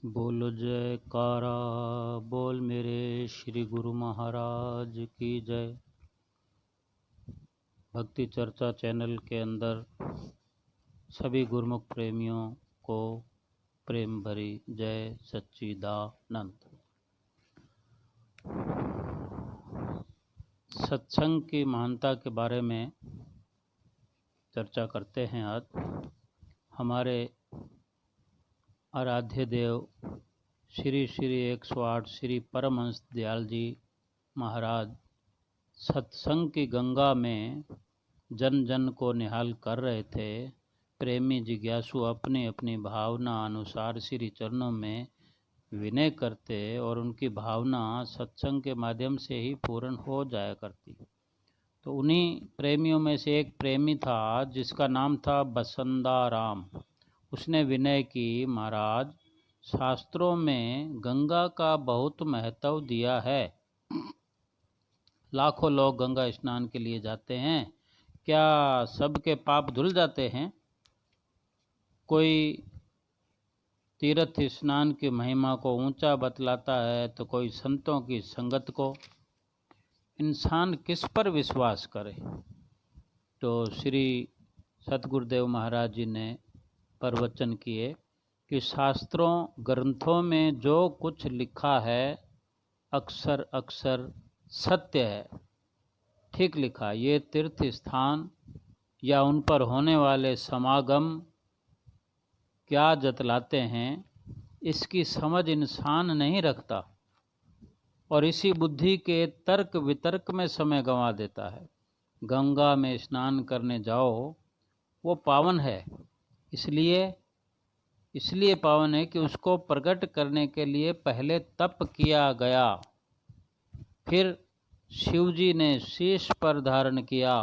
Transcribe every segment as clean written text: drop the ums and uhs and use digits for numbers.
बोल जयकारा बोल मेरे श्री गुरु महाराज की जय। भक्ति चर्चा चैनल के अंदर सभी गुरुमुख प्रेमियों को प्रेम भरी जय सच्चिदानंद। सत्संग की महानता के बारे में चर्चा करते हैं। आज हमारे आराध्य देव श्री श्री 108 श्री परमहंस दयाल जी महाराज सत्संग की गंगा में जन जन को निहाल कर रहे थे। प्रेमी जिज्ञासु अपनी अपनी भावना अनुसार श्री चरणों में विनय करते और उनकी भावना सत्संग के माध्यम से ही पूर्ण हो जाया करती। तो उन्हीं प्रेमियों में से एक प्रेमी था जिसका नाम था बसंदाराम। उसने विनय की, महाराज शास्त्रों में गंगा का बहुत महत्व दिया है। लाखों लोग गंगा स्नान के लिए जाते हैं, क्या सबके पाप धुल जाते हैं? कोई तीर्थ स्नान की महिमा को ऊंचा बतलाता है तो कोई संतों की संगत को। इंसान किस पर विश्वास करे? तो श्री सतगुरुदेव महाराज जी ने प्रवचन किए कि शास्त्रों ग्रंथों में जो कुछ लिखा है अक्सर अक्सर सत्य है, ठीक लिखा। ये तीर्थ स्थान या उन पर होने वाले समागम क्या जतलाते हैं, इसकी समझ इंसान नहीं रखता और इसी बुद्धि के तर्क वितर्क में समय गंवा देता है। गंगा में स्नान करने जाओ, वो पावन है, इसलिए पावन है कि उसको प्रकट करने के लिए पहले तप किया गया, फिर शिवजी ने शीश पर धारण किया,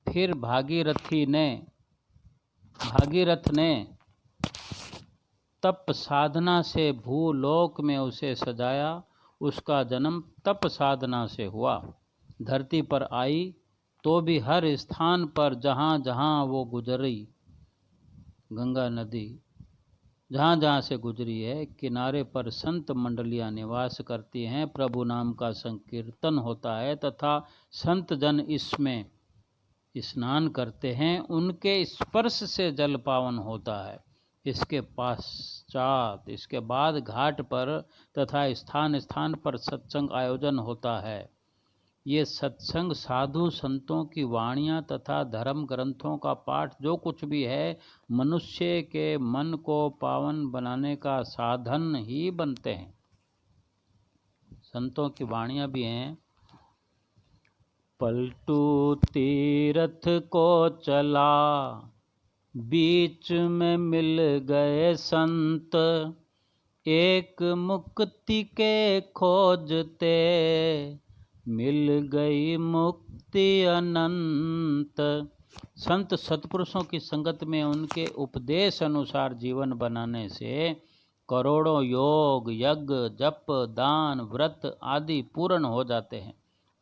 फिर भागीरथ ने तप साधना से भूलोक में उसे सजाया। उसका जन्म तप साधना से हुआ। धरती पर आई तो भी हर स्थान पर जहाँ जहाँ वो गुजरी, गंगा नदी जहाँ जहाँ से गुजरी है, किनारे पर संत मंडलियाँ निवास करती हैं। प्रभु नाम का संकीर्तन होता है तथा संत जन इसमें स्नान करते हैं। उनके स्पर्श से जल पावन होता है। इसके बाद घाट पर तथा स्थान स्थान पर सत्संग आयोजन होता है। ये सत्संग साधु संतों की वाणियाँ तथा धर्म ग्रंथों का पाठ जो कुछ भी है, मनुष्य के मन को पावन बनाने का साधन ही बनते हैं। संतों की वाणियाँ भी हैं। पलटू तीरथ को चला, बीच में मिल गए संत, एक मुक्ति के खोजते, मिल गई मुक्ति अनंत। संत सत्पुरुषों की संगत में उनके उपदेश अनुसार जीवन बनाने से करोड़ों योग यज्ञ जप दान व्रत आदि पूर्ण हो जाते हैं।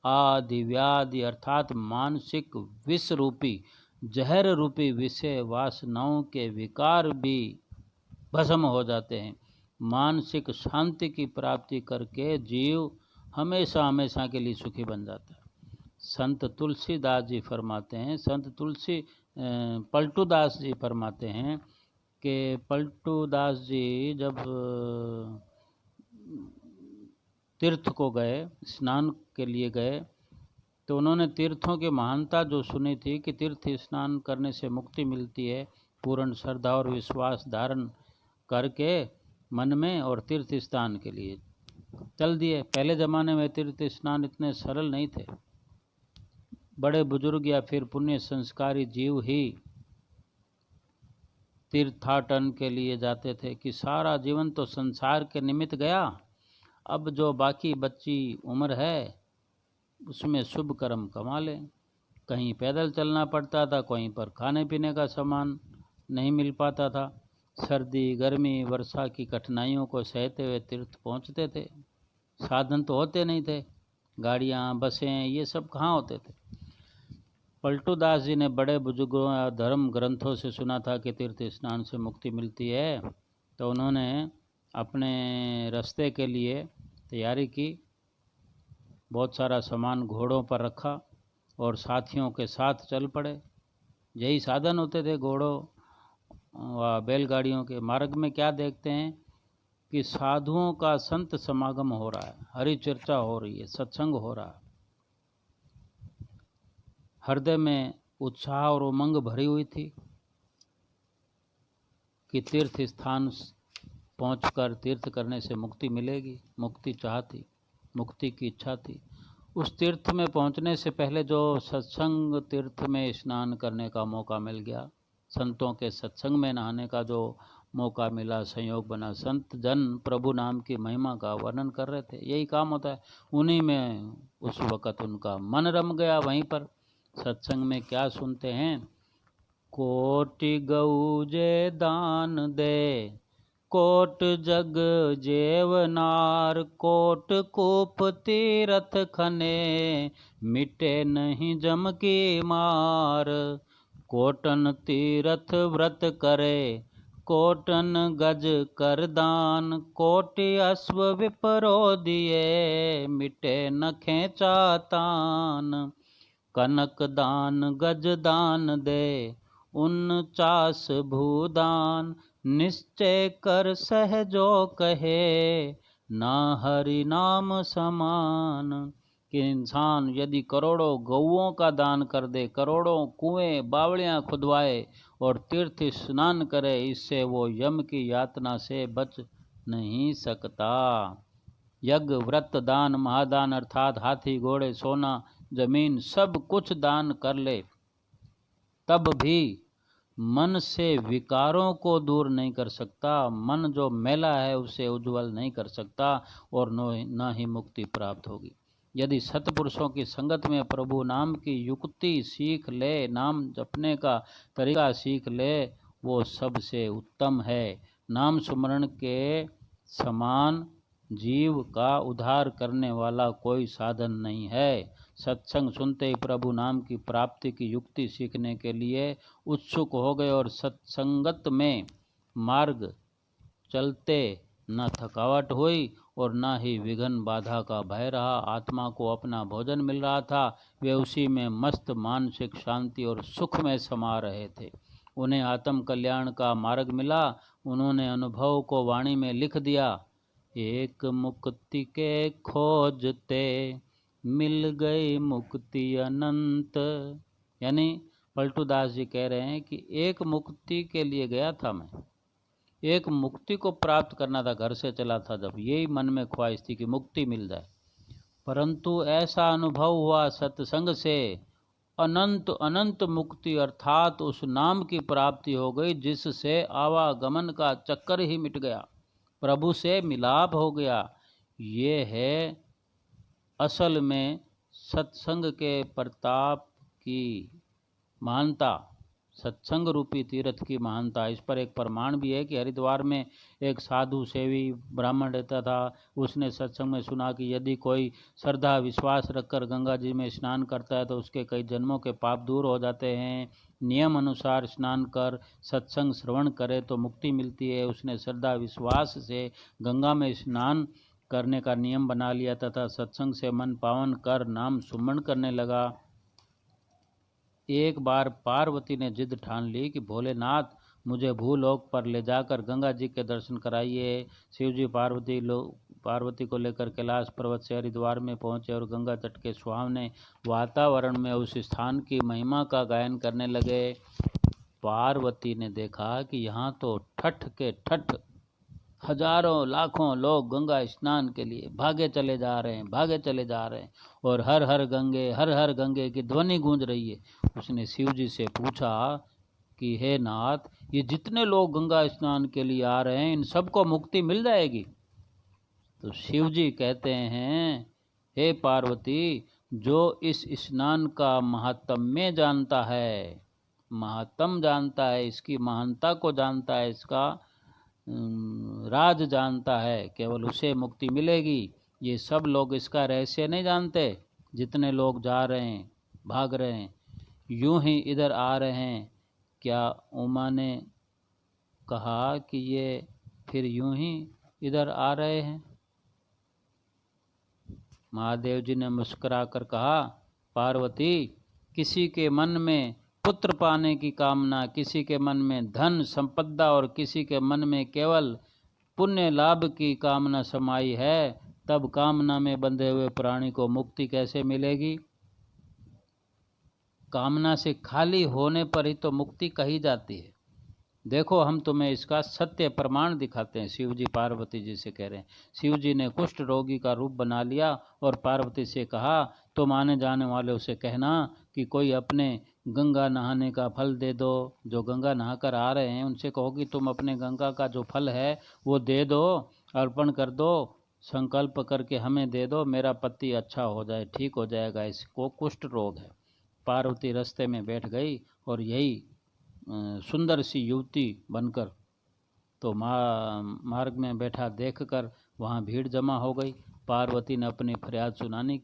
आदि व्याधि अर्थात मानसिक विष रूपी जहर रूपी विषय वासनाओं के विकार भी भस्म हो जाते हैं। मानसिक शांति की प्राप्ति करके जीव हमेशा हमेशा के लिए सुखी बन जाता है। संत तुलसीदास जी फरमाते हैं, पलटूदास जी फरमाते हैं कि पलटूदास जी जब तीर्थ को गए, स्नान के लिए गए, तो उन्होंने तीर्थों की महानता जो सुनी थी कि तीर्थ स्नान करने से मुक्ति मिलती है, पूर्ण श्रद्धा और विश्वास धारण करके मन में, और तीर्थ स्नान के लिए चल दिए। पहले ज़माने में तीर्थ स्नान इतने सरल नहीं थे। बड़े बुजुर्ग या फिर पुण्य संस्कारी जीव ही तीर्थाटन के लिए जाते थे कि सारा जीवन तो संसार के निमित्त गया, अब जो बाकी बची उम्र है उसमें शुभ कर्म कमा लें। कहीं पैदल चलना पड़ता था, कहीं पर खाने पीने का सामान नहीं मिल पाता था। सर्दी गर्मी वर्षा की कठिनाइयों को सहते हुए तीर्थ पहुंचते थे। साधन तो होते नहीं थे, गाड़ियां बसें ये सब कहाँ होते थे। पलटूदास जी ने बड़े बुजुर्गों या धर्म ग्रंथों से सुना था कि तीर्थ स्नान से मुक्ति मिलती है, तो उन्होंने अपने रास्ते के लिए तैयारी की। बहुत सारा सामान घोड़ों पर रखा और साथियों के साथ चल पड़े। यही साधन होते थे घोड़ों व बैलगाड़ियों के। मार्ग में क्या देखते हैं कि साधुओं का संत समागम हो रहा है, हरि चर्चा हो रही है, सत्संग हो रहा है। हृदय में उत्साह और उमंग भरी हुई थी कि तीर्थ स्थान पहुंचकर तीर्थ करने से मुक्ति मिलेगी। मुक्ति चाहती, मुक्ति की इच्छा थी। उस तीर्थ में पहुंचने से पहले जो सत्संग तीर्थ में स्नान करने का मौका मिल गया, संतों के सत्संग में नहाने का जो मौका मिला, संयोग बना, संत जन प्रभु नाम की महिमा का वर्णन कर रहे थे। यही काम होता है। उन्हीं में उस वक़्त उनका मन रम गया। वहीं पर सत्संग में क्या सुनते हैं, कोटि गऊ जे दान दे, कोट जग जेवनार, कोट कूप तीरथ खने, मिटे नहीं जम की मार, कोटन तीरथ व्रत करे, कोटन गज कर दान, कोटि अश्व विपरो दिए, मिटे न खेचा तान, कनक दान गज दान दे, 49 भूदान, निश्चय कर सहजो कहे, ना हरि नाम समान। कि इंसान यदि करोड़ों गौओं का दान कर दे, करोड़ों कुएं बावड़ियाँ खुदवाए और तीर्थ स्नान करे, इससे वो यम की यातना से बच नहीं सकता। यज्ञ व्रत दान महादान अर्थात हाथी घोड़े सोना जमीन सब कुछ दान कर ले, तब भी मन से विकारों को दूर नहीं कर सकता। मन जो मैला है उसे उज्जवल नहीं कर सकता और न ही मुक्ति प्राप्त होगी। यदि सत्पुरुषों की संगत में प्रभु नाम की युक्ति सीख ले, नाम जपने का तरीका सीख ले, वो सबसे उत्तम है। नाम सुमरण के समान जीव का उद्धार करने वाला कोई साधन नहीं है। सत्संग सुनते ही प्रभु नाम की प्राप्ति की युक्ति सीखने के लिए उत्सुक हो गए और सत्संगत में मार्ग चलते न थकावट हुई और न ही विघ्न बाधा का भय रहा। आत्मा को अपना भोजन मिल रहा था, वे उसी में मस्त मानसिक शांति और सुख में समा रहे थे। उन्हें आत्म कल्याण का मार्ग मिला। उन्होंने अनुभव को वाणी में लिख दिया। एक मुक्ति के खोजते मिल गई मुक्ति अनंत। यानी पलटू दास जी कह रहे हैं कि एक मुक्ति के लिए गया था मैं, एक मुक्ति को प्राप्त करना था, घर से चला था जब, यही मन में ख्वाहिश थी कि मुक्ति मिल जाए, परंतु ऐसा अनुभव हुआ सत्संग से अनंत अनंत मुक्ति अर्थात उस नाम की प्राप्ति हो गई जिससे आवागमन का चक्कर ही मिट गया, प्रभु से मिलाप हो गया। ये है असल में सत्संग के प्रताप की महानता, सत्संग रूपी तीर्थ की महानता। इस पर एक प्रमाण भी है कि हरिद्वार में एक साधु सेवी ब्राह्मण रहता था। उसने सत्संग में सुना कि यदि कोई श्रद्धा विश्वास रखकर गंगा जी में स्नान करता है तो उसके कई जन्मों के पाप दूर हो जाते हैं। नियम अनुसार स्नान कर सत्संग श्रवण करे तो मुक्ति मिलती है। उसने श्रद्धा विश्वास से गंगा में स्नान करने का नियम बना लिया तथा सत्संग से मन पावन कर नाम सुमरण करने लगा। एक बार पार्वती ने जिद ठान ली कि भोलेनाथ मुझे भूलोक पर ले जाकर गंगा जी के दर्शन कराइए। शिवजी पार्वती को लेकर कैलाश पर्वत से हरिद्वार में पहुंचे और गंगा तट के सुहावने वातावरण में उस स्थान की महिमा का गायन करने लगे। पार्वती ने देखा कि यहाँ तो ठठ के ठठ हजारों लाखों लोग गंगा स्नान के लिए भागे चले जा रहे हैं, भागे चले जा रहे हैं और हर हर गंगे की ध्वनि गूंज रही है। उसने शिव जी से पूछा कि हे नाथ, ये जितने लोग गंगा स्नान के लिए आ रहे हैं इन सबको मुक्ति मिल जाएगी? तो शिव जी कहते हैं, हे पार्वती, जो इस स्नान का महात्म्य जानता है, महात्म जानता है, इसकी महानता को जानता है, इसका राज जानता है, केवल उसे मुक्ति मिलेगी। ये सब लोग इसका रहस्य नहीं जानते। जितने लोग जा रहे हैं, भाग रहे हैं, यूं ही इधर आ रहे हैं, क्या उमा ने कहा कि ये फिर यूं ही इधर आ रहे हैं। महादेव जी ने मुस्कुरा कर कहा, पार्वती, किसी के मन में पुत्र पाने की कामना, किसी के मन में धन संपदा और किसी के मन में केवल पुण्य लाभ की कामना समाई है, तब कामना में बंधे हुए प्राणी को मुक्ति कैसे मिलेगी? कामना से खाली होने पर ही तो मुक्ति कही जाती है। देखो, हम तुम्हें इसका सत्य प्रमाण दिखाते हैं। शिव जी पार्वती जी से कह रहे हैं। शिव जी ने कुष्ठ रोगी का रूप बना लिया और पार्वती से कहा, तुम आने जाने वालों से कहना कि कोई अपने गंगा नहाने का फल दे दो। जो गंगा नहाकर आ रहे हैं उनसे कहो कि तुम अपने गंगा का जो फल है वो दे दो, अर्पण कर दो, संकल्प करके हमें दे दो, मेरा पति अच्छा हो जाए, ठीक हो जाएगा, इसको कुष्ठ रोग है। पार्वती रास्ते में बैठ गई और यही सुंदर सी युवती बनकर तो मार्ग में बैठा देखकर वहाँ भीड़ जमा हो गई। पार्वती ने अपनी फरियाद सुनानी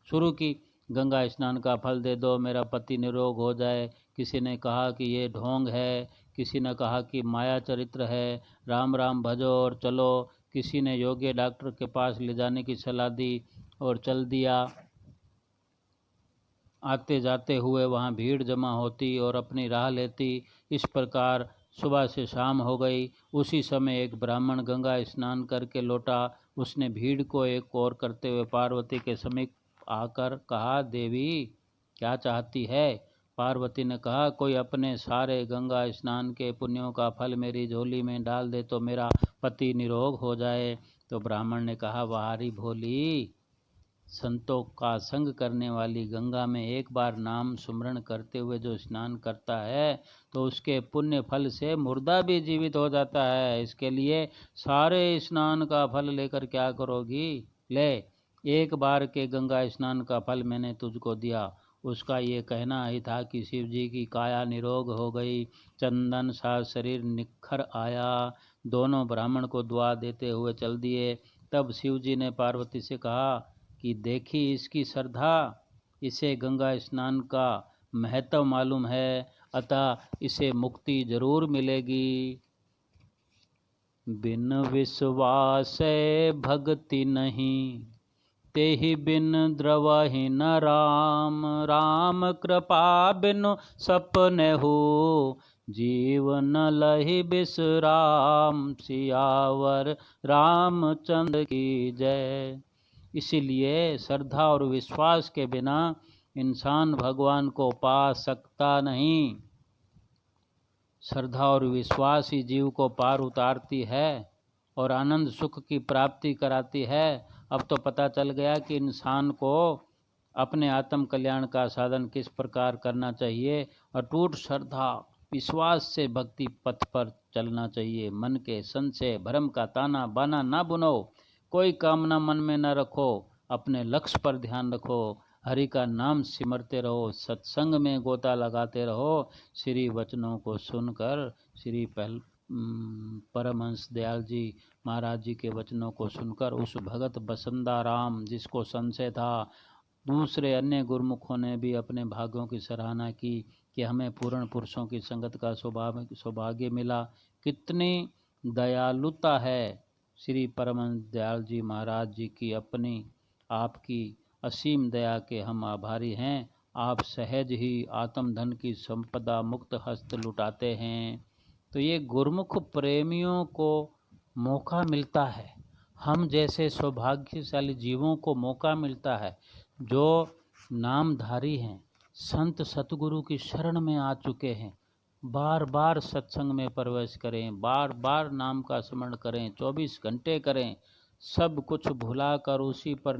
शुरू की, गंगा स्नान का फल दे दो, मेरा पति निरोग हो जाए। किसी ने कहा कि ये ढोंग है, किसी ने कहा कि माया चरित्र है, राम राम भजो और चलो। किसी ने योग्य डॉक्टर के पास ले जाने की सलाह दी और चल दिया। आते जाते हुए वहाँ भीड़ जमा होती और अपनी राह लेती। इस प्रकार सुबह से शाम हो गई। उसी समय एक ब्राह्मण गंगा स्नान करके लौटा। उसने भीड़ को एक ओर करते हुए पार्वती के समीप आकर कहा, देवी क्या चाहती है? पार्वती ने कहा, कोई अपने सारे गंगा स्नान के पुण्यों का फल मेरी झोली में डाल दे तो मेरा पति निरोग हो जाए। तो ब्राह्मण ने कहा, वारी भोली, संतों का संग करने वाली गंगा में एक बार नाम सुमरण करते हुए जो स्नान करता है तो उसके पुण्य फल से मुर्दा भी जीवित हो जाता है। इसके लिए सारे स्नान का फल लेकर क्या करोगी? ले, एक बार के गंगा स्नान का फल मैंने तुझको दिया। उसका ये कहना ही था कि शिव जी की काया निरोग हो गई, चंदन सा शरीर निखर आया। दोनों ब्राह्मण को दुआ देते हुए चल दिए। तब शिव जी ने पार्वती से कहा कि देखी इसकी श्रद्धा, इसे गंगा स्नान का महत्व मालूम है, अतः इसे मुक्ति जरूर मिलेगी। बिन विश्वास भक्ति नहीं, तेहि बिन द्रवहि न राम। राम कृपा बिनु सपने हो, जीवन लहि बिसराम। सियावर रामचंद्र की जय। इसीलिए श्रद्धा और विश्वास के बिना इंसान भगवान को पा सकता नहीं। श्रद्धा और विश्वास ही जीव को पार उतारती है और आनंद सुख की प्राप्ति कराती है। अब तो पता चल गया कि इंसान को अपने आत्म कल्याण का साधन किस प्रकार करना चाहिए। अटूट श्रद्धा विश्वास से भक्ति पथ पर चलना चाहिए। मन के संशय भ्रम का ताना बाना ना बुनो, कोई कामना मन में न रखो, अपने लक्ष्य पर ध्यान रखो, हरि का नाम सिमरते रहो, सत्संग में गोता लगाते रहो। श्री वचनों को सुनकर श्री परमहंस दयाल जी महाराज जी के वचनों को सुनकर उस भगत बसंदा राम जिसको संशय था, दूसरे अन्य गुरुमुखों ने भी अपने भाग्यों की सराहना की कि हमें पूर्ण पुरुषों की संगत का सौभाग्य मिला। कितनी दयालुता है श्री परमहंस दयाल जी महाराज जी की, अपनी आपकी असीम दया के हम आभारी हैं। आप सहज ही आत्मधन की संपदा मुक्त हस्त लुटाते हैं। तो ये गुरुमुख प्रेमियों को मौका मिलता है, हम जैसे सौभाग्यशाली जीवों को मौका मिलता है जो नामधारी हैं, संत सतगुरु की शरण में आ चुके हैं। बार बार सत्संग में प्रवेश करें, बार बार नाम का स्मरण करें, 24 घंटे करें, सब कुछ भुलाकर उसी पर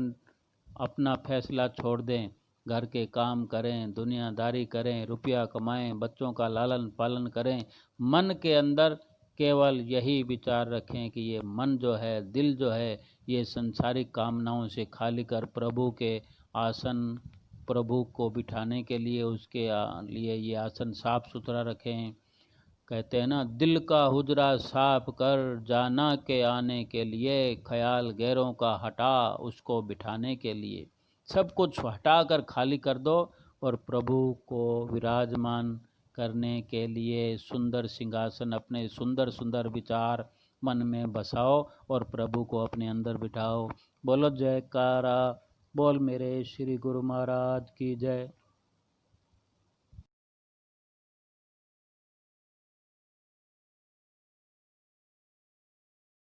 अपना फैसला छोड़ दें। घर के काम करें, दुनियादारी करें, रुपया कमाएं, बच्चों का लालन पालन करें। मन के अंदर केवल यही विचार रखें कि ये मन जो है, दिल जो है, ये संसारिक कामनाओं से खाली कर प्रभु के आसन, प्रभु को बिठाने के लिए उसके लिए ये आसन साफ सुथरा रखें। कहते हैं ना, दिल का हुजरा साफ कर, जाना के आने के लिए, ख्याल गैरों का हटा उसको बिठाने के लिए। सब कुछ हटाकर खाली कर दो और प्रभु को विराजमान करने के लिए सुंदर सिंहासन, अपने सुंदर सुंदर विचार मन में बसाओ और प्रभु को अपने अंदर बिठाओ। बोलो जयकारा, बोल मेरे श्री गुरु महाराज की जय।